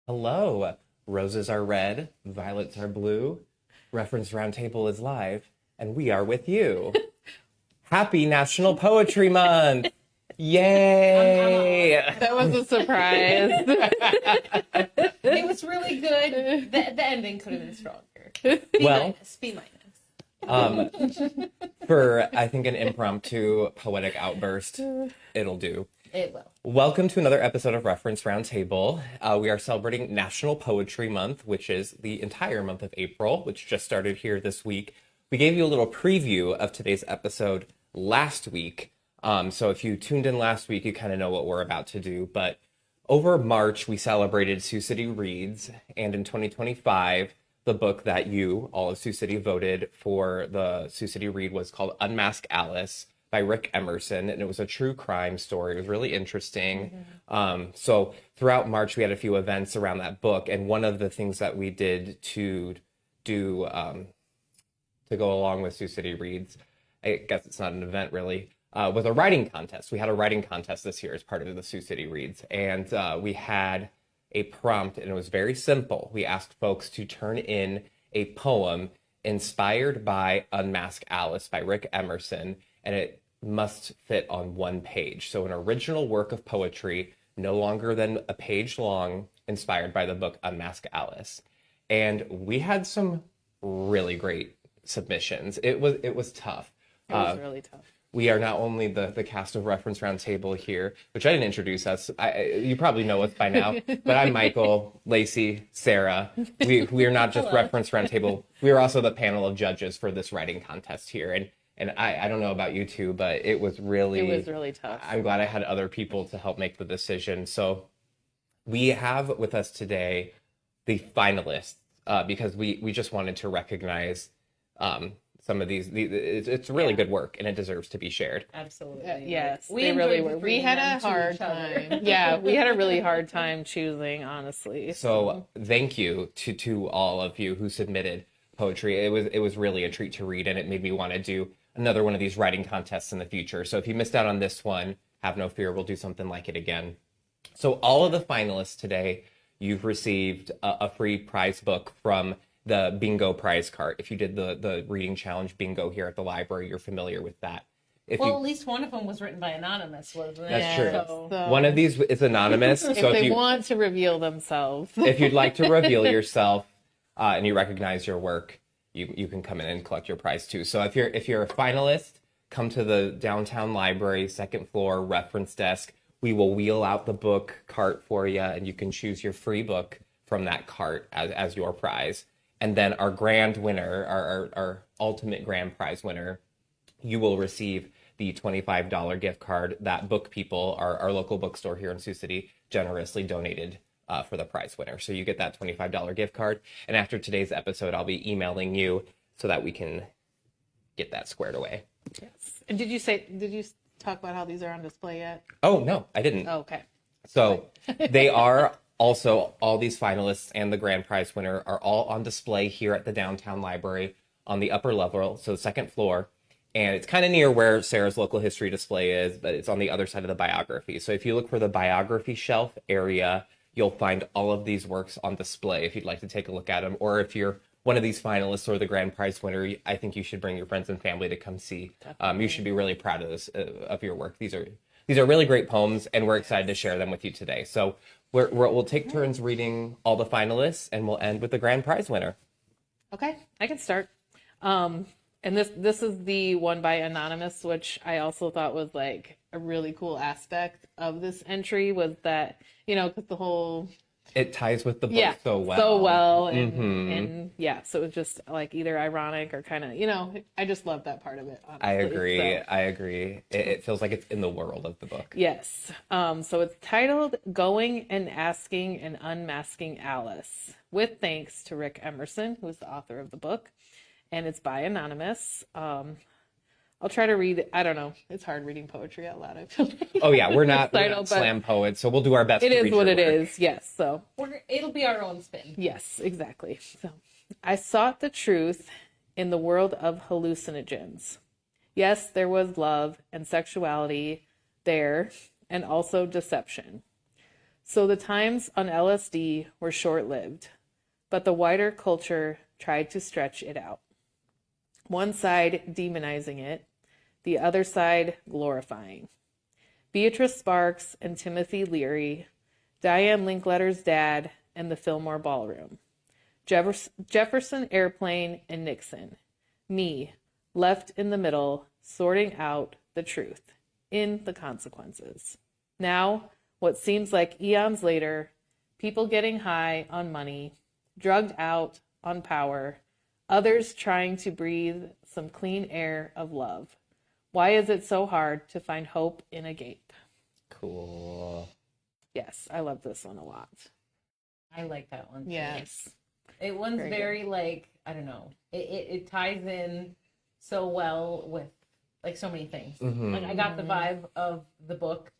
Hello. Roses are red, violets are blue. Reference Roundtable is live, and we are with you. Happy National Poetry Month! Yay! That was a surprise. It was really good. The ending could have been stronger. Well, B minus. for I think an impromptu poetic outburst, it'll do. It will. Welcome to another episode of Reference Roundtable. We are celebrating National Poetry Month, which is the entire month of April, which just started here this week. We gave you a little preview of today's episode last week. So if you tuned in last week, you kind of know what we're about to do. But over March, we celebrated Sioux City Reads. And in 2025, the book that you, all of Sioux City, voted for the Sioux City Read was called Unmask Alice by Rick Emerson, and it was a true crime story. It was really interesting. So throughout March, we had a few events around that book, and one of the things that we did to do to go along with Sioux City Reads, I guess it's not an event really, was a writing contest. We had a writing contest this year as part of the Sioux City Reads, and we had a prompt, and it was very simple. We asked folks to turn in a poem inspired by Unmask Alice by Rick Emerson, and it must fit on one page. So an original work of poetry, no longer than a page long, inspired by the book Unmask Alice. And we had some really great submissions. It was tough. It was really tough. We are not only the cast of Reference Roundtable here, which I didn't introduce us. You probably know us by now, but I'm Michael, Lacey, Sarah. We are not just Reference Roundtable. We are also the panel of judges for this writing contest here. And I don't know about you two, but it was really tough. I'm glad I had other people to help make the decision. So we have with us today the finalists because we just wanted to recognize some of these. It's really good work, and it deserves to be shared. Absolutely. Yes, We they really enjoyed were. We had a hard time. Yeah, we had a really hard time choosing, honestly. So thank you to all of you who submitted poetry. It was really a treat to read, and it made me want to do another one of these writing contests in the future. So if you missed out on this one, have no fear, we'll do something like it again. So all of the finalists today, you've received a free prize book from the bingo prize cart. If you did the reading challenge bingo here at the library, you're familiar with that. At least one of them was written by Anonymous, wasn't it? That's true. So One of these is anonymous. if So they want to reveal themselves. if you'd like to reveal yourself and you recognize your work, you can come in and collect your prize too. So if you're a finalist, come to the downtown library, second floor reference desk. We will wheel out the book cart for you, and you can choose your free book from that cart as your prize. And then our grand winner, our ultimate grand prize winner, you will receive the $25 gift card that Book People, our local bookstore here in Sioux City, generously donated for the prize winner. So you get that $25 gift card. And after today's episode, I'll be emailing you so that we can get that squared away. Yes. And did you talk about how these are on display yet? Oh, no, I didn't. Oh, okay. So they are also, all these finalists and the grand prize winner are all on display here at the downtown library on the upper level, so second floor. And it's kind of near where Sarah's local history display is, but it's on the other side of the biography. So if you look for the biography shelf area, you'll find all of these works on display if you'd like to take a look at them. Or if you're one of these finalists or the grand prize winner, I think you should bring your friends and family to come see. You should be really proud of this, of your work. These are really great poems, and we're excited to share them with you today. So we'll take turns reading all the finalists, and we'll end with the grand prize winner. Okay, I can start. And this is the one by Anonymous, which I also thought was like a really cool aspect of this entry was that, because the whole... It ties with the book so well. So well. And yeah, so it was just like either ironic or kind of, I just love that part of it. Honestly. I agree. It feels like it's in the world of the book. Yes. So it's titled Going and Asking and Unmasking Alice, with thanks to Rick Emerson, who's the author of the book. And it's by Anonymous. I'll try to read. I don't know. It's hard reading poetry out loud, I feel like. Oh, yeah. We're not slam poets, so we'll do our best to read It is what your it work. is. Yes. So It'll be our own spin. yes, exactly. So I sought the truth in the world of hallucinogens. Yes, there was love and sexuality there, and also deception. So the times on LSD were short-lived, but the wider culture tried to stretch it out. One side demonizing it, the other side glorifying. Beatrice Sparks and Timothy Leary, Diane Linkletter's dad, and the Fillmore Ballroom. Jefferson Airplane and Nixon. Me, left in the middle, sorting out the truth, in the consequences. Now, what seems like eons later, people getting high on money, drugged out on power, others trying to breathe some clean air of love. Why is it so hard to find hope in a gape? Cool. Yes, I love this one a lot. I like that one too. Yes. It one's very like, I don't know. It ties in so well with like so many things. Mm-hmm. Like I got the vibe of the book.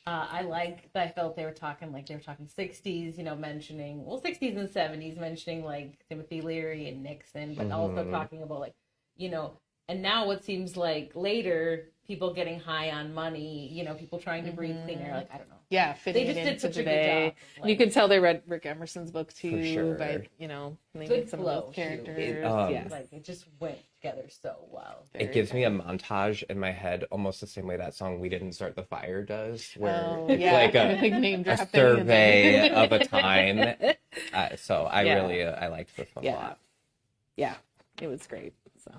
I like that I felt they were talking 60s, you know, mentioning 60s and 70s, mentioning like Timothy Leary and Nixon, but also talking about like, you know, and now what seems like later, people getting high on money, you know, people trying to breathe clean air, like I don't know. Yeah, fitting They just it did into such a good today. job, like- You can tell they read Rick Emerson's book too, For sure. by, you know, naming Good some flow, of those too. characters. Yes. Like it just went together so well. It gives me a montage in my head, almost the same way that song "We Didn't Start the Fire" does, where Oh, it's yeah. like Like name a dropping survey of a time. So I Yeah. really I liked this one a Yeah. lot. Yeah, it was great. So,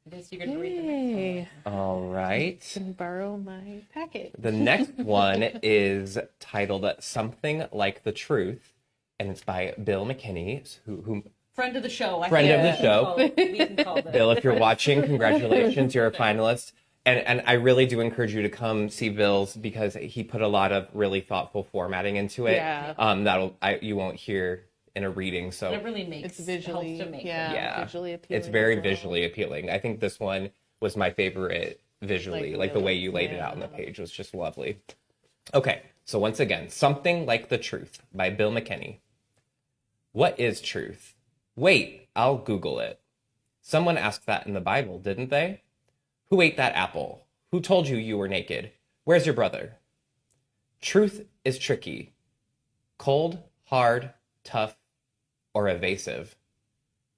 I guess you could read the next yay. one. All right. Can borrow my packet. The next one is titled "Something Like the Truth," and it's by Bill McKinney, who Friend of the show. I Friend think of the show. We can call them. Bill, if you're watching, congratulations, you're a finalist. And I really do encourage you to come see Bill's because he put a lot of really thoughtful formatting into it. Yeah. You won't hear in a reading. So It really makes It's visually, helps to make Yeah. visually appealing. it's very as well. visually appealing. I think this one was my favorite visually. Like the way you laid it out on the page was just lovely. Okay, so once again, Something Like the Truth by Bill McKinney. What is truth? Wait, I'll Google it. Someone asked that in the Bible, didn't they? Who ate that apple? Who told you you were naked? Where's your brother? Truth is tricky. Cold, hard, tough, or evasive.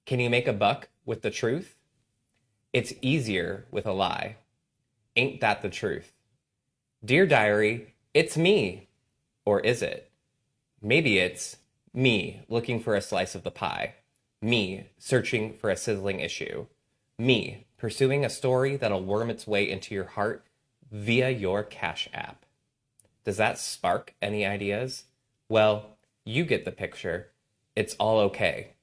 Can you make a buck with the truth? It's easier with a lie. Ain't that the truth? Dear Diary, it's me. Or is it? Maybe it's me looking for a slice of the pie. Me searching for a sizzling issue. Me pursuing a story that'll worm its way into your heart via your Cash App. Does that spark any ideas? Well, you get the picture. It's all okay.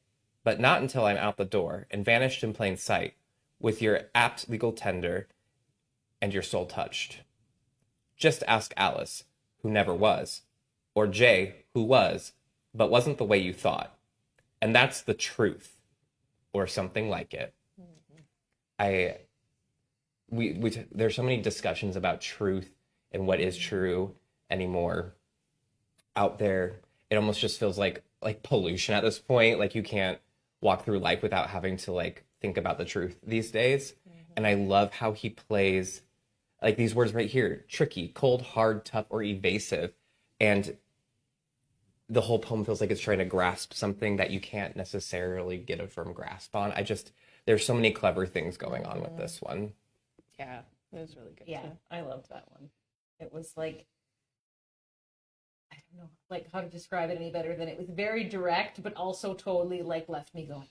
But not until I'm out the door and vanished in plain sight with your apt legal tender and your soul touched. Just ask Alice, who never was, or Jay, who was, but wasn't the way you thought. And that's the truth, or something like it. There's so many discussions about truth and what is true anymore out there. It almost just feels like pollution at this point. Like you can't walk through life without having to like think about the truth these days. And I love how he plays like these words right here: tricky, cold, hard, tough, or evasive. And the whole poem feels like it's trying to grasp something that you can't necessarily get a firm grasp on. There's so many clever things going on with this one. Yeah, it was really good. Yeah, too. I loved that one. It was like, I don't know, like how to describe it any better than it was very direct, but also totally like left me going,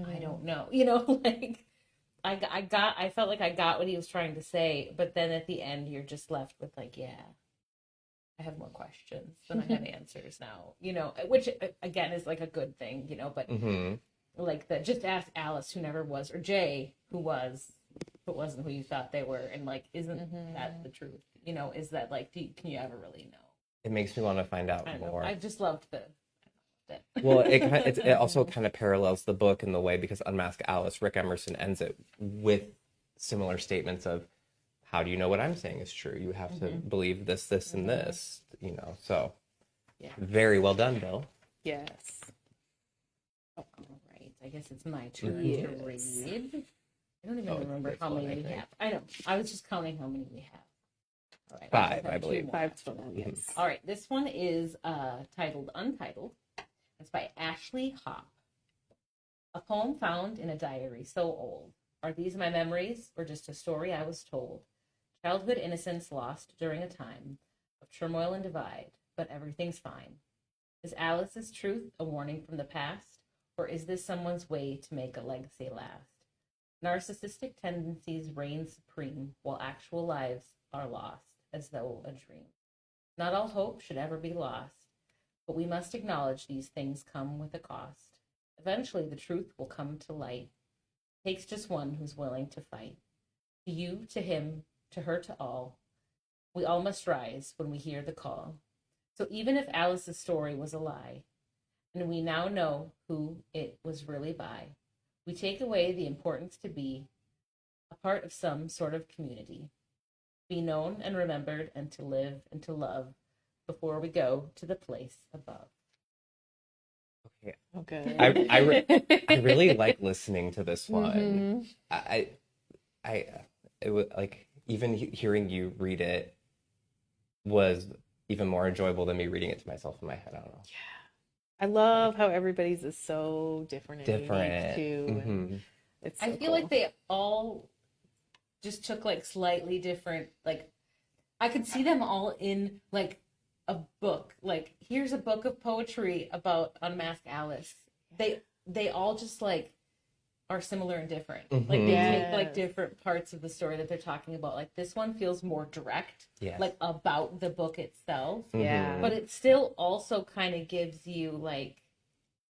I don't know, you know, like I felt like I got what he was trying to say, but then at the end you're just left with like, yeah, I have more questions than I have answers now, you know, which again is like a good thing, you know, but like the just ask Alice who never was, or Jay who was, but wasn't who you thought they were, and like isn't that the truth, you know? Is that like can you ever really know? It makes me want to find out I don't more. know. I just loved it. Well, it also kind of parallels the book in the way, because Unmask Alice, Rick Emerson ends it with similar statements of, how do you know what I'm saying is true? You have to believe this, this, and this, you know. So very well done, Bill. Yes. All right. I guess it's my turn to read. I don't even remember it's how one, many I we think. have. I know. I was just counting how many we have. All right, 5, have I two believe. more. 5 total, yes. All right, this one is titled Untitled. It's by Ashley Hop. A poem found in a diary so old. Are these my memories or just a story I was told? Childhood innocence lost during a time of turmoil and divide, but everything's fine. Is Alice's truth a warning from the past, or is this someone's way to make a legacy last? Narcissistic tendencies reign supreme, while actual lives are lost as though a dream. Not all hope should ever be lost, but we must acknowledge these things come with a cost. Eventually, the truth will come to light. It takes just one who's willing to fight. To you, to him, to her, to all, we all must rise when we hear the call. So even if Alice's story was a lie, and we now know who it was really by, we take away the importance to be a part of some sort of community, be known and remembered, and to live and to love before we go to the place above. Okay. Okay. I really like listening to this one. Mhm. It was like even hearing you read it was even more enjoyable than me reading it to myself in my head. I don't know. I love how everybody's is so different and Different. unique too. And Mhm. it's I so feel cool. like they all just took like slightly different, like I could see them all in like a book. Like here's a book of poetry about Unmasked Alice. They all just like are similar and different. Like they take like Yes. different parts of the story that they're talking about. Like this one feels more direct, Yes. like about the book itself. Yeah. But it still also kind of gives you like,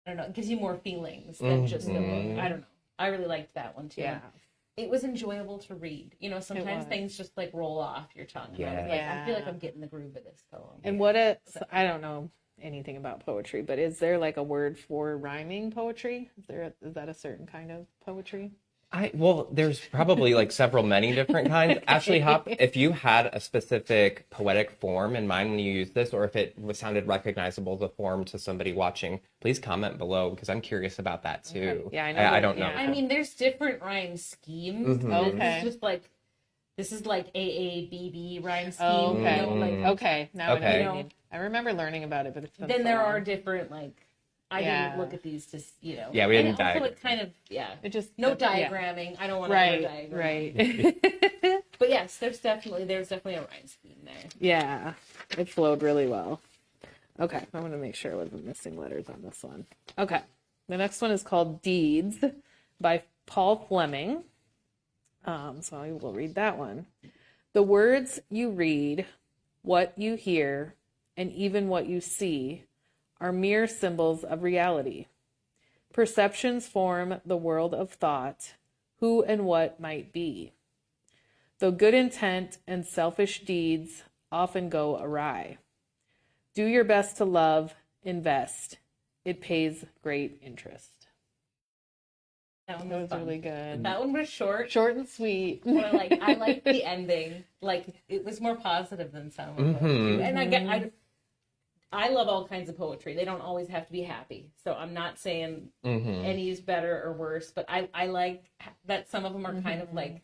I don't know, it gives you more feelings than just the book. Mhm. I don't know. I really liked that one too. Yeah. It was enjoyable to read. You know, sometimes was. things just like roll off your tongue. And I was Yeah. like, I feel like Yeah. I'm getting the groove of this poem. And what a, I don't know anything about poetry, but is there like a word for rhyming poetry? Is that a certain kind of poetry? Well, there's probably like many different kinds. Ashley Hop, if you had a specific poetic form in mind when you used this, or if it sounded recognizable as a form to somebody watching, please comment below because I'm curious about that too. Okay. Yeah, I know I that- don't know. yeah. I mean, there's different rhyme schemes. Mhm. This Okay. is just like, this is like AABB rhyme scheme. Oh, okay. You know, like, Okay. Now I know Okay. what you mean. I remember learning about it, but it's been then so there long. are different like, I Yeah. didn't look at these to, you know. Yeah, we didn't And also diagram. it kind of, yeah. It just No yeah. diagramming. I don't want to Right. diagram. Right. But yes, there's definitely a rhyme scheme there. Yeah, it flowed really well. Okay, I'm going to make sure I wasn't missing letters on this one. Okay, the next one is called Deeds by Paul Fleming. So I will read that one. The words you read, what you hear, and even what you see are mere symbols of reality. Perceptions form the world of thought, who and what might be. Though good intent and selfish deeds often go awry. Do your best to love, invest. It pays great interest. That one That was was fun. really good. That one was short. Short and sweet. But I like the ending. Like it was more positive than some of them. Mhm. And I love all kinds of poetry. They don't always have to be happy. So I'm not saying Mhm. any is better or worse, but I like that some of them are kind of like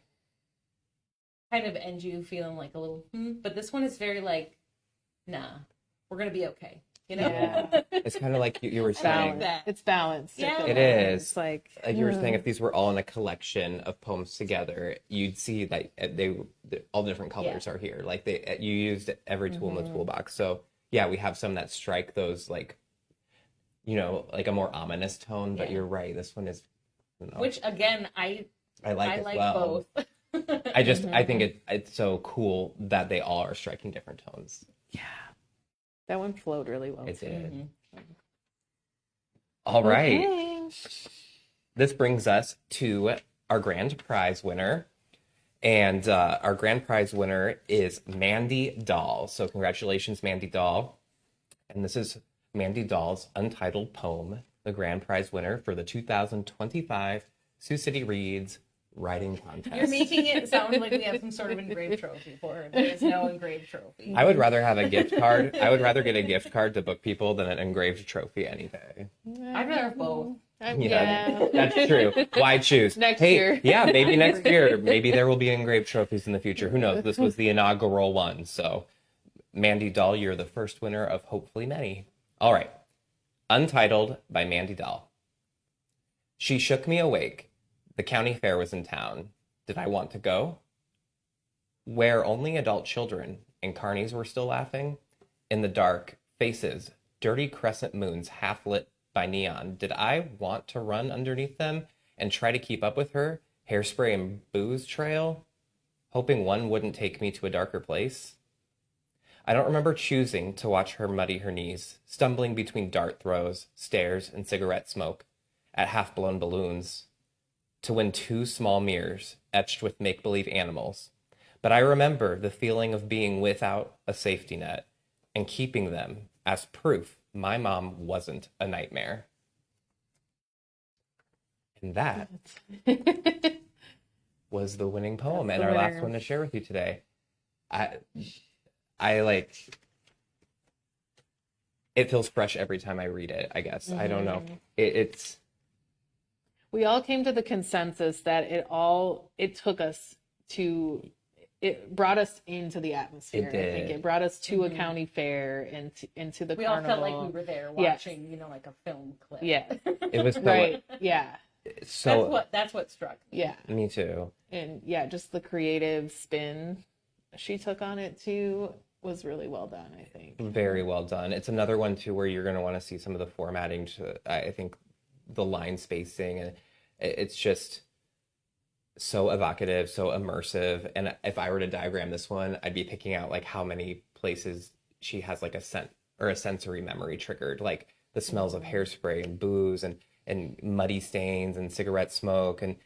end you feeling like a little but this one is very like, nah, we're gonna be okay. You know? Yeah. It's kind of like you were I like saying. that. It's balanced. I Yeah. feel It like. is. It's like You were saying if these were all in a collection of poems together, you'd see that all different colors are here. Like you used every tool in the toolbox. So yeah, we have some that strike those like, like a more ominous tone. But Yeah. you're right. This one is, Which again, I like as like well. both. I think it's so cool that they all are striking different tones. that one flowed really well. It too. did. All right. Okay. This brings us to our grand prize winner. And our grand prize winner is Mandy Dahl. So congratulations, Mandy Dahl. And this is Mandy Dahl's untitled poem, the grand prize winner for the 2025 Sioux City Reads Writing Contest. You're making it sound like we have some sort of engraved trophy for her. There is no engraved trophy. I would rather have a gift card. I would rather get a gift card to book people than an engraved trophy any day. I'd rather have both. Yeah. That's true. Why choose? Next Hey, year. Yeah, maybe next year. Maybe there will be engraved trophies in the future. Who knows? This was the inaugural one. So, Mandy Dahl, you're the first winner of hopefully many. All right. Untitled by Mandy Dahl. She shook me awake. The county fair was in town. Did I want to go? Where only adult children and carnies were still laughing? In the dark, faces, dirty crescent moons half lit by neon. Did I want to run underneath them and try to keep up with her, hairspray and booze trail, hoping one wouldn't take me to a darker place? I don't remember choosing to watch her muddy her knees, stumbling between dart throws, stares, and cigarette smoke, at half-blown balloons, to win two small mirrors etched with make-believe animals. But I remember the feeling of being without a safety net and keeping them as proof my mom wasn't a nightmare. And that was the winning poem and our last one to share with you today. I like, it feels fresh every time I read it, I guess. I don't know. It's We all came to the consensus that it brought us into the atmosphere. It did. I think it brought us to a county fair and into the We all carnival. felt like we were there Yes. watching, like a film clip. Yeah. it was Right. Yeah. so That's what struck me. Yeah. me too. And yeah, just the creative spin she took on it too was really well done, I think. Very well done. It's another one too where you're going to want to see some of the formatting to, I think, the line spacing, and it's just so evocative, so immersive. And if I were to diagram this one, I'd be picking out like how many places she has like a scent or a sensory memory triggered, like the smells of hairspray and booze and muddy stains and cigarette smoke, and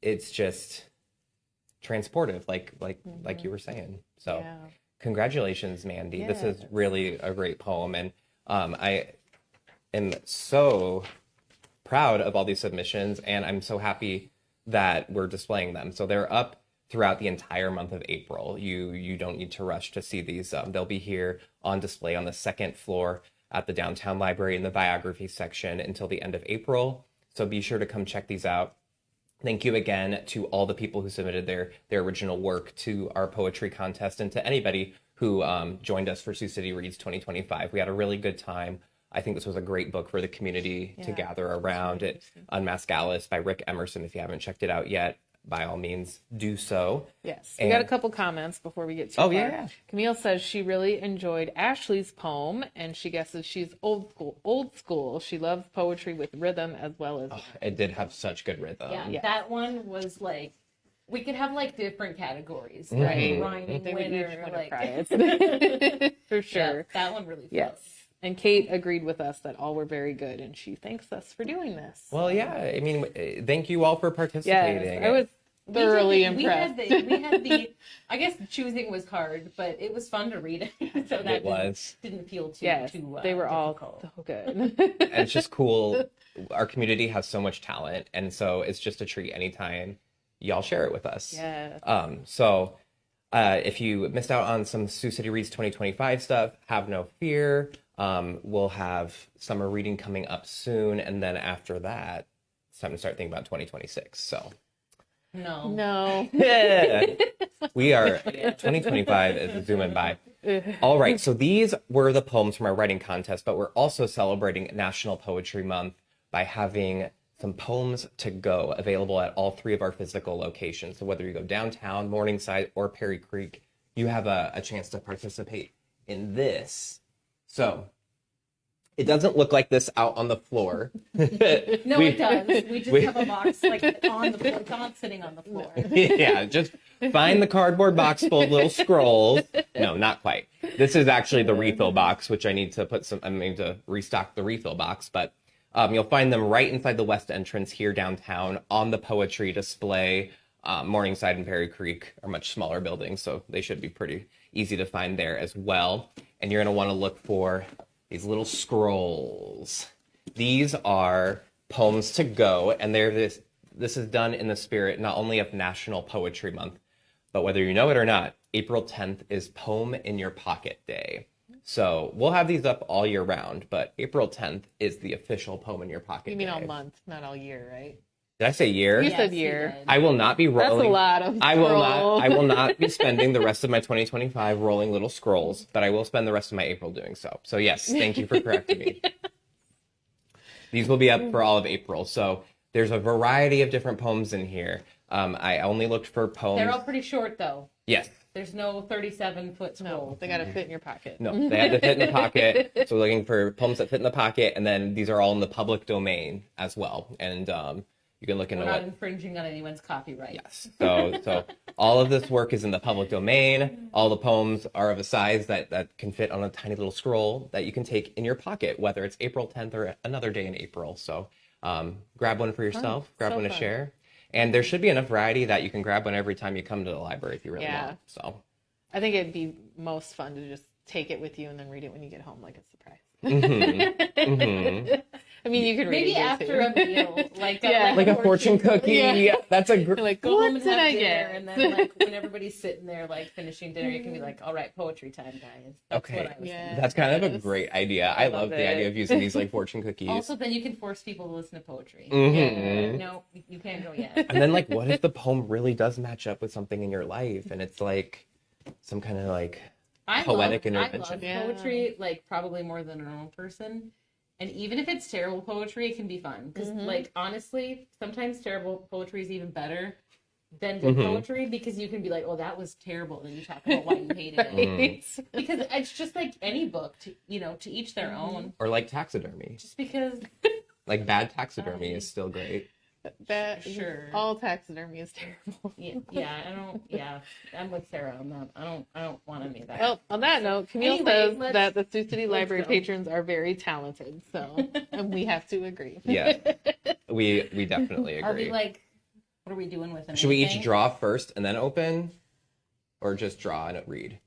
it's just transportive, like you were saying. So Yeah. congratulations, Mandy. This is Yes. really a great poem, and I am so proud of all these submissions, and I'm so happy that we're displaying them. So they're up throughout the entire month of April. You don't need to rush to see these. They'll be here on display on the second floor at the downtown library in the biography section until the end of April. So be sure to come check these out. Thank you again to all the people who submitted their original work to our poetry contest, and to anybody who joined us for Sioux City Reads 2025. We had a really good time. I think this was a great book for the community to gather around. It Unmask Alice by Rick Emerson. If you haven't checked it out yet, by all means, do so. Yes. We got a couple comments before we get too far. Yeah. Camille says she really enjoyed Ashley's poem, and she guesses she's old school. She loves poetry with rhythm as well as... It did have such good rhythm. Yeah, that one was like, we could have like different categories, Mhm. right? Rhyming They would each winner, win a like prize. For sure. Yeah, that one really. Yes. And Kate agreed with us that all were very good, and she thanks us for doing this. Well, yeah. I mean, thank you all for participating. Yes, I was thoroughly impressed. We had the. I guess choosing was hard, but it was fun to read. So that It was. didn't feel too. Yes, too, they were all difficult. so good. And it's just cool. Our community has so much talent, and so it's just a treat anytime y'all share it with us. Yes. So if you missed out on some Sioux City Reads 2025 stuff, have no fear. We'll have summer reading coming up soon, and then after that, it's time to start thinking about 2026. So No. we are 2025 is zooming by. All right, so these were the poems from our writing contest, but we're also celebrating National Poetry Month by having some poems to go available at all three of our physical locations. So whether you go downtown, Morningside, or Perry Creek, you have a chance to participate in this. So it doesn't look like this out on the floor. No, it does. We just have a box like on the floor. It's not sitting on the floor. Yeah, just find the cardboard box full of little scrolls. No, not quite. This is actually the refill box, which I need to restock the refill box, but you'll find them right inside the west entrance here downtown on the poetry display. Morningside and Perry Creek are much smaller buildings, so they should be pretty easy to find there as well. And you're going to want to look for these little scrolls. These are poems to go, and this is done in the spirit not only of National Poetry Month, but whether you know it or not, April 10th is Poem in Your Pocket Day. So we'll have these up all year round, but April 10th is the official Poem in Your Pocket You mean day. all month, not all year, right? Did I say year? You Yes, said you year. did. I will not be rolling. That's a lot of I will scroll. not. I will not be spending the rest of my 2025 rolling little scrolls, but I will spend the rest of my April doing so. So yes, thank you for correcting me. These will be up for all of April. So there's a variety of different poems in here. I only looked for poems. They're all pretty short though. Yes. There's no 37-foot No, scroll. they got to fit in your pocket. No, they had to fit in the pocket. So we're looking for poems that fit in the pocket, and then these are all in the public domain as well. And you can look into We're not what. infringing on anyone's copyright. Yes. So all of this work is in the public domain. All the poems are of a size that can fit on a tiny little scroll that you can take in your pocket, whether it's April 10th or another day in April. So grab one for yourself, grab one to fun. share. And there should be enough variety that you can grab one every time you come to the library if you really Yeah. want. So I think it'd be most fun to just take it with you and then read it when you get home like a surprise. I mean, you can read Maybe it here, after too. a meal, like Yeah. like a fortune cookie. Yeah. That's a You're like, go what home and did have I dinner, get? and then like when everybody's sitting there like finishing dinner, you can be like, all right, poetry time, guys. That's Okay. what I was Yeah. thinking. That's kind of a Yes. great idea. I love love the it. idea of using these like fortune cookies. Also, then you can force people to listen to poetry. Mhm. No, you can't go yet. And then like, what if the poem really does match up with something in your life, and it's like some kind of like poetic I intervention. love Yeah. poetry, like probably more than a normal person. And even if it's terrible poetry, it can be fun. Because, like, honestly, sometimes terrible poetry is even better than good poetry because you can be like, oh, that was terrible. And you talk about why you hated it. Right? Because it's just like any book, to each their own. Or like taxidermy. Just because, Like bad taxidermy is still great. That Sure. all taxidermy is terrible. I'm with Sarah on that. I don't want any of that. Well, on that note, Camille Anyway, says let's- that the Sioux City Library go. patrons are very talented, so and we have to agree. Yeah, we definitely Are we agree. like, what are we doing with them? Should we each Anything? draw first and then open, or just draw and read?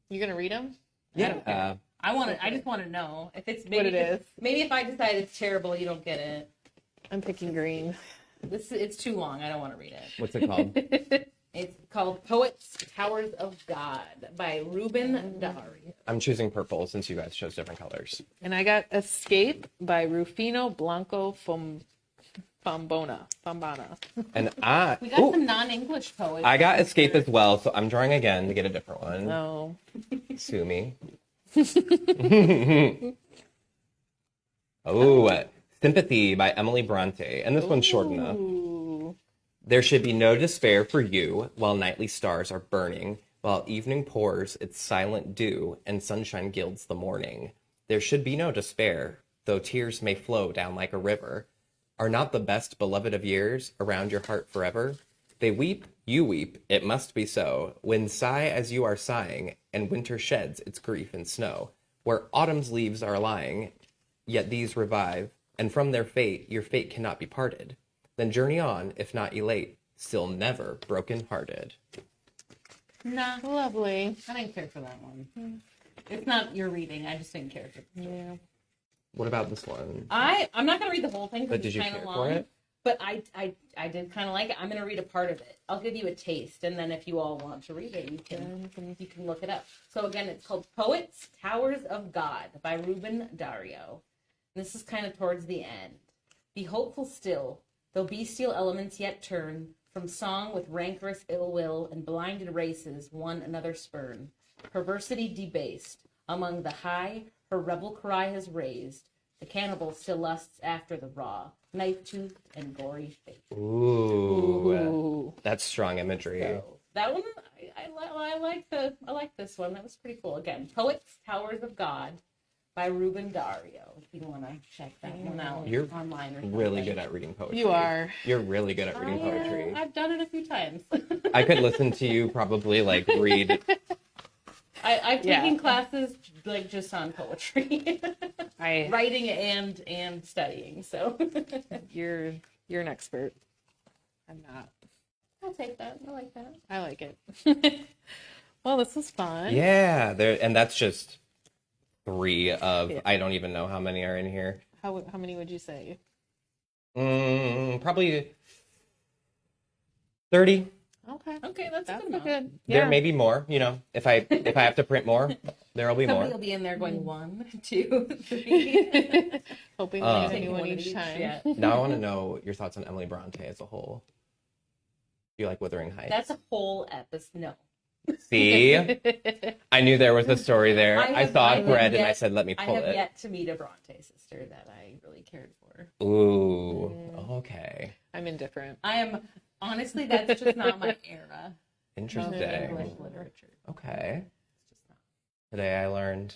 You gonna read them? Yeah. I just want to know if it's What it is. Maybe if I decide it's terrible, you don't get it. I'm picking green. It's too long. I don't want to read it. What's it called? It's called Poets Towers of God by Ruben Dari. I'm choosing purple since you guys chose different colors. And I got Escape by Rufino Blanco Fambana. And We got some non-English poets. I got Escape as well, so I'm drawing again to get a different one. No. Sue me. Oh, Sympathy by Emily Bronte. And this one's short enough. Ooh. There should be no despair for you while nightly stars are burning, while evening pours its silent dew and sunshine gilds the morning. There should be no despair, though tears may flow down like a river. Are not the best beloved of years around your heart forever? They weep, you weep, it must be so, when sigh as you are sighing, and winter sheds its grief in snow, where autumn's leaves are lying, yet these revive, and from their fate your fate cannot be parted. Then journey on, if not elate, still never broken-hearted. Nah, Lovely. I didn't care for that one. It's not your reading. I just didn't care for it. Yeah. What about this one? I'm not gonna read the whole thing But because did it's you kind care of for long. it? But I did kind of like it. I'm gonna read a part of it. I'll give you a taste, and then if you all want to read it, you can look it up. So again, it's called Poets Towers of God by Ruben Dario. This is kind of towards the end. Be hopeful still, though bestial elements yet turn from song with rancorous ill will, and blinded races one another spurn. Perversity debased among the high, her rebel cry has raised. The cannibal still lusts after the raw, knife-toothed and gory face. Ooh, that's strong imagery. So that one, I like this one. That was pretty cool. Again, Poets Towers of God by Ruben Dario. If you want to check that one out You're online or something. Really good at reading poetry. You are. You're really good at reading poetry. I've done it a few times. I could listen to you probably like read. I've Yeah. taken classes like just on poetry, I writing and studying. So you're an expert. I'm not. I'll take that. I like that. I like it. Well, this was fun. Yeah, there, and that's just 3 of Yeah. I don't even know how many are in here. How many would you say? Probably 30. Okay, that's a That's good amount. good. There Yeah. may be more, you know, if I have to print more, there'll be Somebody more. will be in there going 1, 2, 3. Hoping Oh. we get a Taking new one one of each each, time. yeah. Now I want to know your thoughts on Emily Bronte as a whole. Do you like Wuthering Heights? That's a whole episode. No. See? I knew there was a story there. I have- saw I a have thread and I yet- said, let me I pull have it. yet to meet a Bronte sister that I really cared for. Ooh, okay. I'm indifferent. I am, honestly, that's just not my era of Interesting. English literature. Okay. It's just not. Today I learned.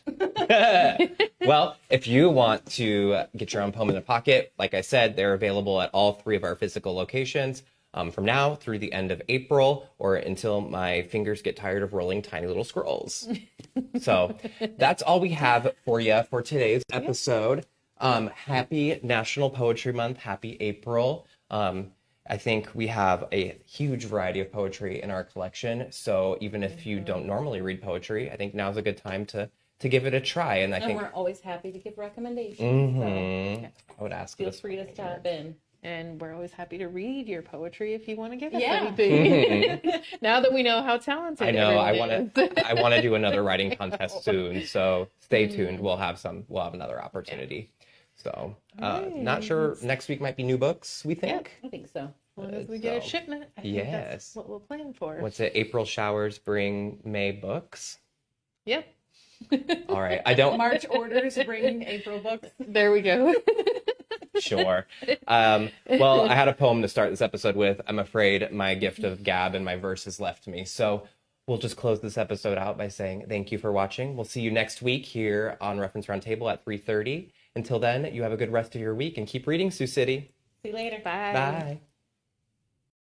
Well, if you want to get your own poem in the pocket, like I said, they're available at all 3 of our physical locations from now through the end of April or until my fingers get tired of rolling tiny little scrolls. So that's all we have for you for today's episode. Happy National Poetry Month. Happy April. I think we have a huge variety of poetry in our collection. So even if you don't normally read poetry, I think now's a good time to give it a try. And I And think we're always happy to give recommendations. Mhm. I would ask So feel this free to right stop here. in. And we're always happy to read your poetry if you want to give us Yeah. anything. Now that we know how talented I know. I everyone want is. to. I want to do another writing contest soon. So stay tuned. We'll have another opportunity. So not sure. Next week might be new books. We think. I think so. As long as we get a So, shipment, I think yes. that's what we'll plan for. What's it? April showers bring May books. Yep. All right. I don't. March orders bring April books. There we go. Sure. Well, I had a poem to start this episode with. I'm afraid my gift of gab and my verses left me. So we'll just close this episode out by saying thank you for watching. We'll see you next week here on Reference Roundtable at 3:30. Until then, you have a good rest of your week and keep reading, Sioux City. See you later. Bye. Bye.